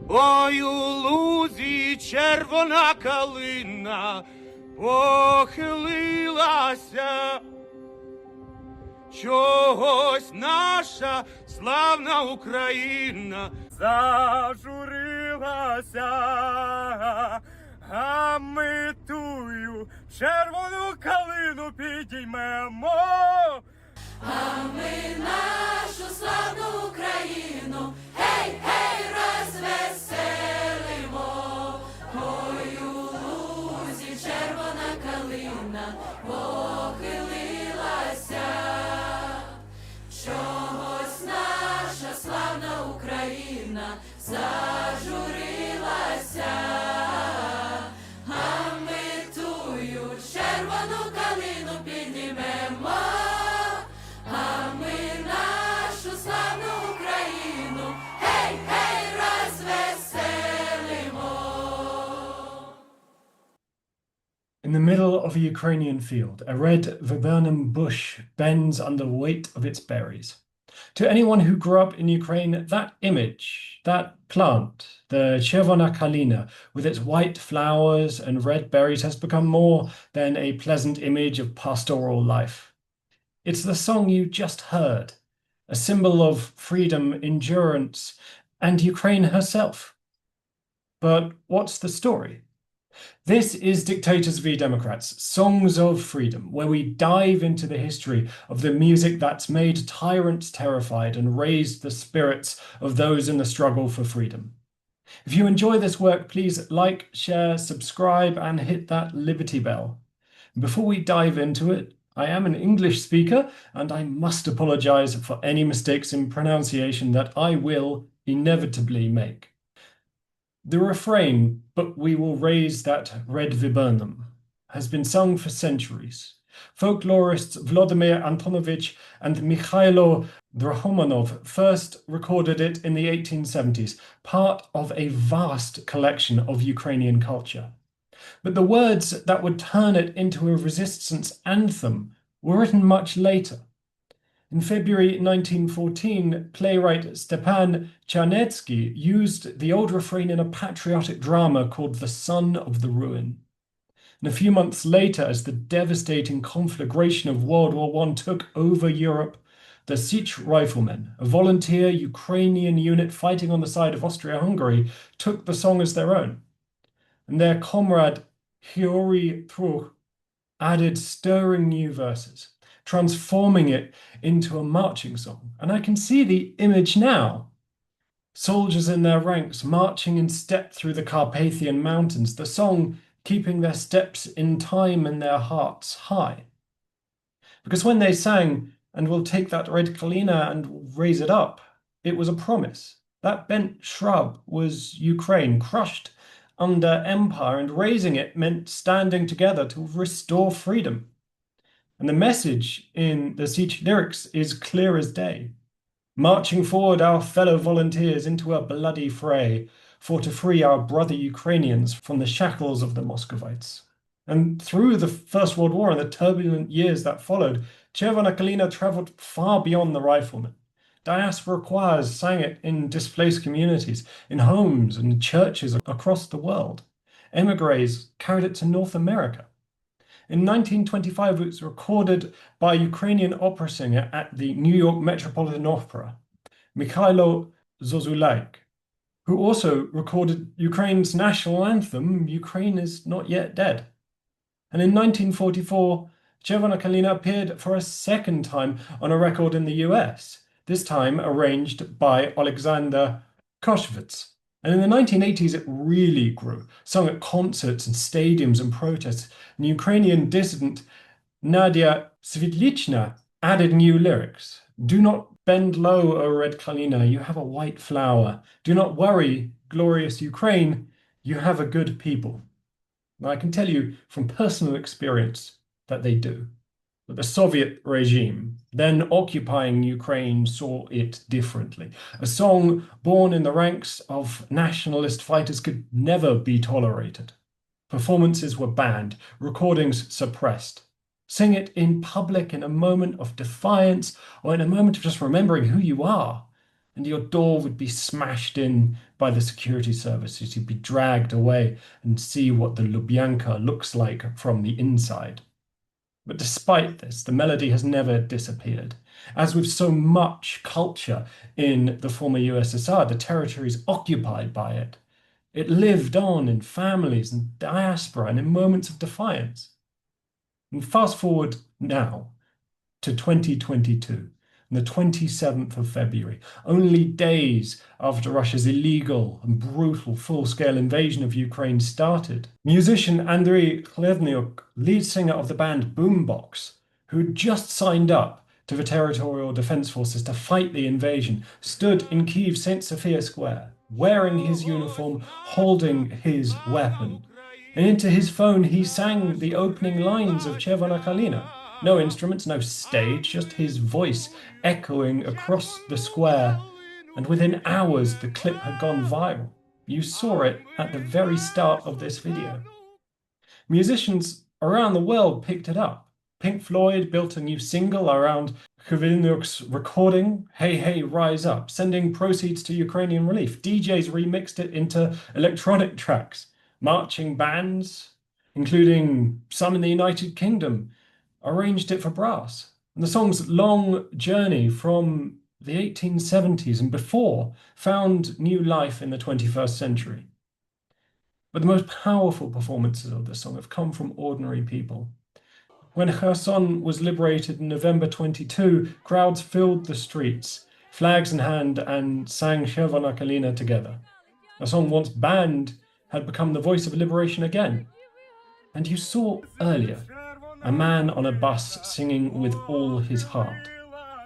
Ой, у лузі червона калина похилилася, чогось наша славна Україна зажурилася, а ми тую червону калину підіймемо. А ми нашу славну Україну, гей, гей, розвеселимо. Ой, у лузі червона калина похилилася, чогось наша славна Україна зажурилася, а ми тую червону калину піднімемо. А ми нашу славну Україну, гей, гей, розвеселимо. In the middle of a Ukrainian field, a red viburnum bush bends under the weight of its berries. To anyone who grew up in Ukraine, that image, that plant, the Chervona Kalyna, with its white flowers and red berries, has become more than a pleasant image of pastoral life. It's the song you just heard, a symbol of freedom, endurance, and Ukraine herself. But what's the story? This is Dictators v Democrats, Songs of Freedom, where we dive into the history of the music that's made tyrants terrified and raised the spirits of those in the struggle for freedom. If you enjoy this work, please like, share, subscribe, and hit that Liberty bell. Before we dive into it, I am an English speaker, and I must apologize for any mistakes in pronunciation that I will inevitably make. The refrain, "But we will raise that red viburnum," has been sung for centuries. Folklorists Vladimir Antonovich and Mikhailo Drahomanov first recorded it in the 1870s, part of a vast collection of Ukrainian culture. But the words that would turn it into a resistance anthem were written much later. In February 1914, playwright Stepan Charnetsky used the old refrain in a patriotic drama called The Son of the Ruin. And a few months later, as the devastating conflagration of World War I took over Europe, the Sich Riflemen, a volunteer Ukrainian unit fighting on the side of Austria-Hungary, took the song as their own. And their comrade Hyori Truch added stirring new verses, transforming it into a marching song. And I can see the image now. Soldiers in their ranks marching in step through the Carpathian Mountains, the song keeping their steps in time and their hearts high. Because when they sang, "And we'll take that red Kalyna and raise it up," it was a promise. That bent shrub was Ukraine, crushed under empire, and raising it meant standing together to restore freedom. And the message in the Sich lyrics is clear as day. Marching forward, our fellow volunteers, into a bloody fray, for to free our brother Ukrainians from the shackles of the Muscovites. And through the First World War and the turbulent years that followed, Chervona Kalyna traveled far beyond the Riflemen. Diaspora choirs sang it in displaced communities, in homes and churches across the world. Emigres carried it to North America. In 1925, it was recorded by a Ukrainian opera singer at the New York Metropolitan Opera, Mikhailo Zozulaik, who also recorded Ukraine's national anthem, "Ukraine is Not Yet Dead." And in 1944, Chervona Kalyna appeared for a second time on a record in the US, this time arranged by Alexander Koshvitz. And in the 1980s, it really grew, sung at concerts and stadiums and protests. And Ukrainian dissident Nadia Svitlichna added new lyrics. "Do not bend low, O red Kalyna, you have a white flower. Do not worry, glorious Ukraine, you have a good people." Now, I can tell you from personal experience that they do. But the Soviet regime, then occupying Ukraine, saw it differently. A song born in the ranks of nationalist fighters could never be tolerated. Performances were banned, recordings suppressed. Sing it in public in a moment of defiance or in a moment of just remembering who you are and your door would be smashed in by the security services. You'd be dragged away and see what the Lubyanka looks like from the inside. But despite this, the melody has never disappeared. As with so much culture in the former USSR, the territories occupied by it, it lived on in families and diaspora and in moments of defiance. And fast forward now to 2022, the 27th of February, only days after Russia's illegal and brutal full-scale invasion of Ukraine started. Musician Andriy Khlyvnyuk, lead singer of the band Boombox, who had just signed up to the Territorial Defence Forces to fight the invasion, stood in Kyiv's St. Sophia Square, wearing his uniform, holding his weapon. And into his phone he sang the opening lines of Chervona Kalyna. No instruments, no stage, just his voice echoing across the square. And within hours, the clip had gone viral. You saw it at the very start of this video. Musicians around the world picked it up. Pink Floyd built a new single around Khlyvnyuk's recording, Hey Hey Rise Up, sending proceeds to Ukrainian relief. DJs remixed it into electronic tracks. Marching bands, including some in the United Kingdom, arranged it for brass. And the song's long journey from the 1870s and before found new life in the 21st century. But the most powerful performances of the song have come from ordinary people. When Kherson was liberated in November 22, crowds filled the streets, flags in hand, and sang Chervona Kalyna together. A song once banned had become the voice of liberation again. And you saw earlier a man on a bus singing with all his heart.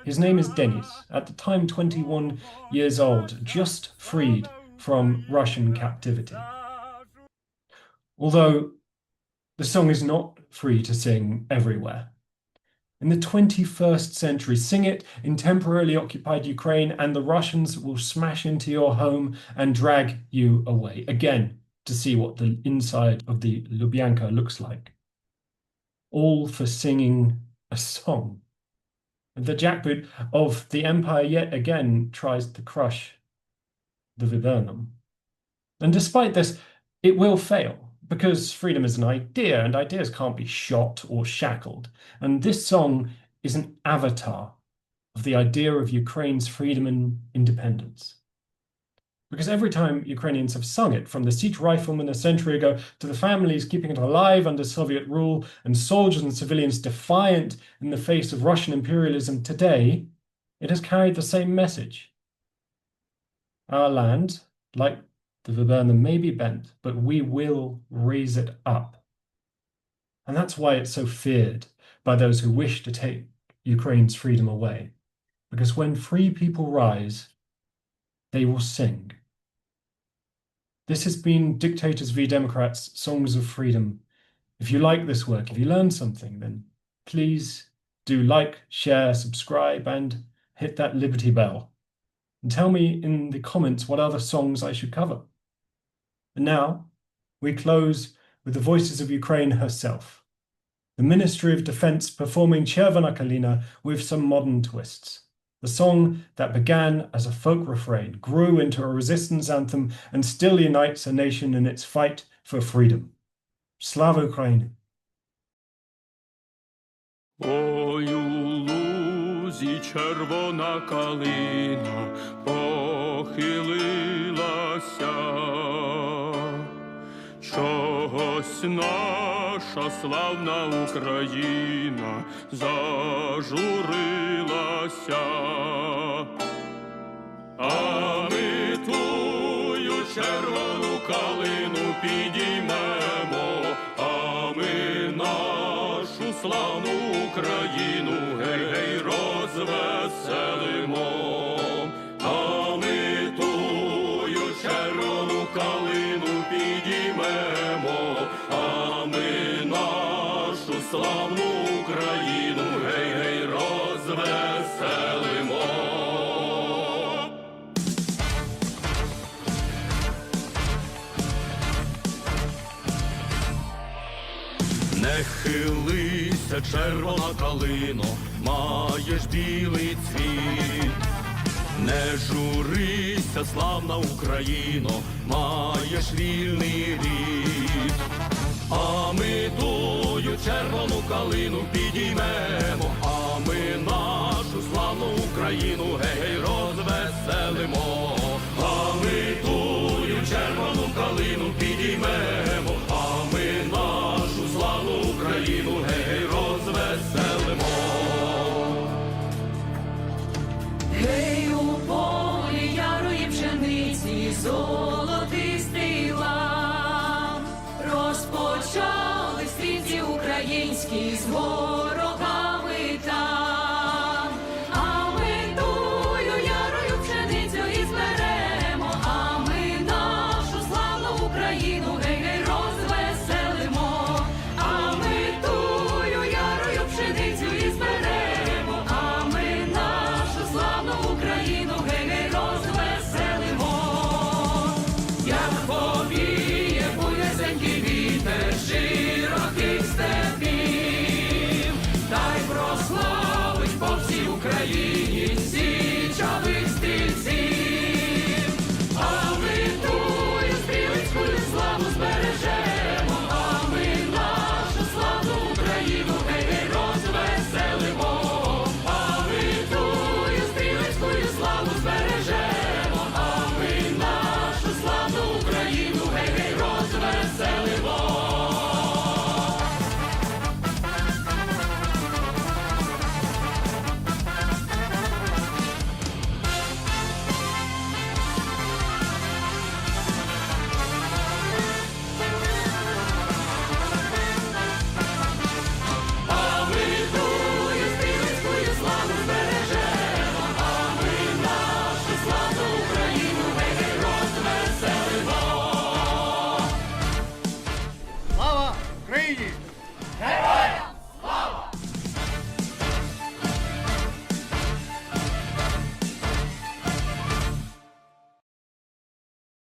His name is Denis, at the time 21 years old, just freed from Russian captivity. Although the song is not free to sing everywhere. In the 21st century, sing it in temporarily occupied Ukraine and the Russians will smash into your home and drag you away, again, to see what the inside of the Lubyanka looks like. All for singing a song. The jackboot of the empire yet again tries to crush the viburnum. And despite this, it will fail, because freedom is an idea, and ideas can't be shot or shackled. And this song is an avatar of the idea of Ukraine's freedom and independence. Because every time Ukrainians have sung it, from the Sich Riflemen a century ago to the families keeping it alive under Soviet rule and soldiers and civilians defiant in the face of Russian imperialism today, it has carried the same message. Our land, like the viburnum, may be bent, but we will raise it up. And that's why it's so feared by those who wish to take Ukraine's freedom away. Because when free people rise, they will sing. This has been Dictators v Democrats, Songs of Freedom. If you like this work, if you learned something, then please do like, share, subscribe, and hit that Liberty bell. And tell me in the comments what other songs I should cover. And now, we close with the voices of Ukraine herself. The Ministry of Defence performing Chervona Kalyna with some modern twists. The song that began as a folk refrain grew into a resistance anthem and still unites a nation in its fight for freedom. Slava Ukraini! Ой, у лузі червона калина похилилася, чогось наша славна Україна зажурилася. А ми тую червону калину підіймемо, а ми нашу славну Україну гей-гей розвеселимо. А ми тую червону калину підіймемо, а ми нашу славну Україну гей-гей розвеселимо. Не хилися, червона калино, маєш білий цвіт. Не журися, славна Україно, маєш вільний рід. А ми тую червону калину підіймемо, а ми нашу славну Україну гей розвеселимо. А ми тую червону калину підіймемо, а ми нашу славну Україну гей розвеселимо. Гей, у полі ярої пшениці золотистий лан, розпочали стрільці українські з ворогами там. А ми тую ярою пшеницю і зберемо, а ми нашу славну Україну гей-гей розвеселимо. А ми тую ярою пшеницю і зберемо, а ми нашу славну Україну гей-гей розвеселимо. Як повіє буйнесенький вітер широких степів, та й прославить по всій Україні січових стрільців. А ми тую стрілецькую славу збережемо, а ми нашу славну Україну гей-гей розвеселимо. А ми тую стрілецькую славу збережемо, а ми нашу славну Україну гей-гей розвеселимо. А ми тую стрілецькую славу збережемо, а ми нашу славну Україну гей-гей розвеселимо. Слава Україні! Героям